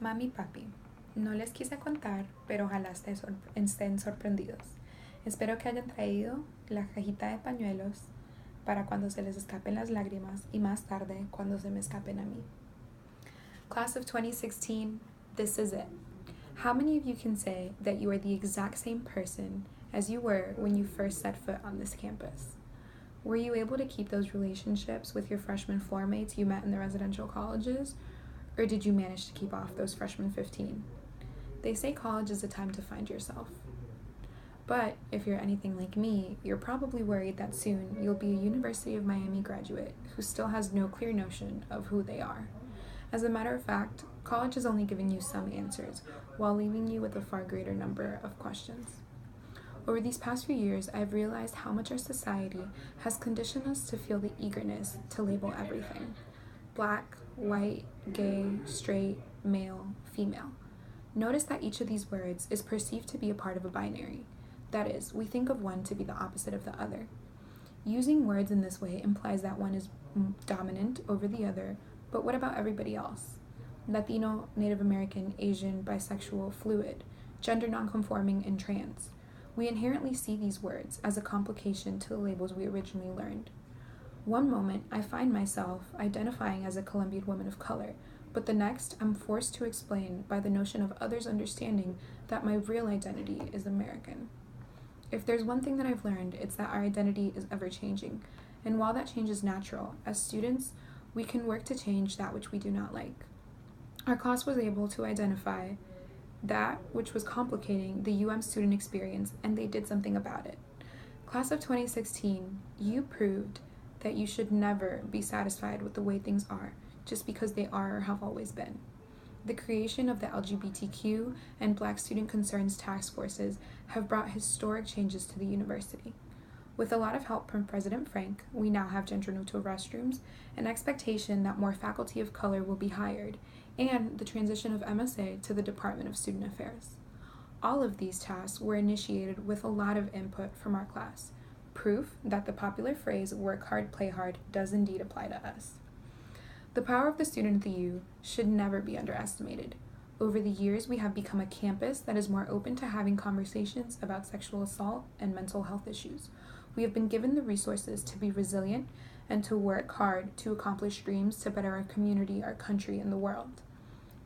Mami y papi, no les quise contar, pero ojalá estén sorprendidos. Espero que hayan traído la cajita de pañuelos para cuando se les escapen las lágrimas y más tarde cuando se me escapen a mí. Class of 2016, this is it. How many of you can say that you are the exact same person as you were when you first set foot on this campus? Were you able to keep those relationships with your freshman floor mates you met in the residential colleges? Or did you manage to keep off those freshmen 15? They say college is a time to find yourself. But if you're anything like me, you're probably worried that soon you'll be a University of Miami graduate who still has no clear notion of who they are. As a matter of fact, college has only given you some answers, while leaving you with a far greater number of questions. Over these past few years, I've realized how much our society has conditioned us to feel the eagerness to label everything: black, white, gay, straight, male, female. Notice that each of these words is perceived to be a part of a binary. That is, we think of one to be the opposite of the other. Using words in this way implies that one is dominant over the other, but what about everybody else? Latino, Native American, Asian, bisexual, fluid, gender nonconforming, and trans. We inherently see these words as a complication to the labels we originally learned. One moment, I find myself identifying as a Colombian woman of color, but the next, I'm forced to explain by the notion of others understanding that my real identity is American. If there's one thing that I've learned, it's that our identity is ever-changing, and while that change is natural, as students, we can work to change that which we do not like. Our class was able to identify that which was complicating the UM student experience, and they did something about it. Class of 2016, you proved that you should never be satisfied with the way things are, just because they are or have always been. The creation of the LGBTQ and Black Student Concerns task forces have brought historic changes to the university. With a lot of help from President Frank, we now have gender-neutral restrooms, an expectation that more faculty of color will be hired, and the transition of MSA to the Department of Student Affairs. All of these tasks were initiated with a lot of input from our class, proof that the popular phrase "work hard, play hard" does indeed apply to us. The power of the student at the U should never be underestimated. Over the years, we have become a campus that is more open to having conversations about sexual assault and mental health issues. We have been given the resources to be resilient and to work hard to accomplish dreams to better our community, our country, and the world.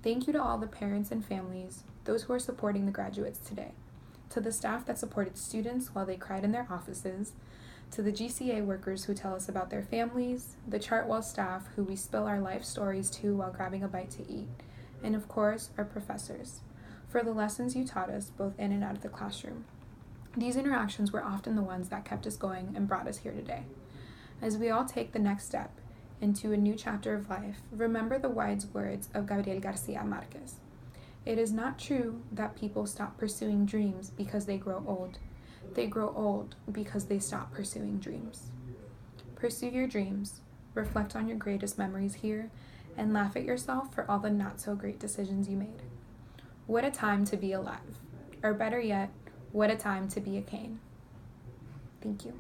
Thank you to all the parents and families, those who are supporting the graduates today, to the staff that supported students while they cried in their offices, to the GCA workers who tell us about their families, the Chartwell staff who we spill our life stories to while grabbing a bite to eat, and of course, our professors, for the lessons you taught us both in and out of the classroom. These interactions were often the ones that kept us going and brought us here today. As we all take the next step into a new chapter of life, remember the wise words of Gabriel Garcia Marquez. It is not true that people stop pursuing dreams because they grow old. They grow old because they stop pursuing dreams. Pursue your dreams, reflect on your greatest memories here, and laugh at yourself for all the not-so-great decisions you made. What a time to be alive. Or better yet, what a time to be a Kane. Thank you.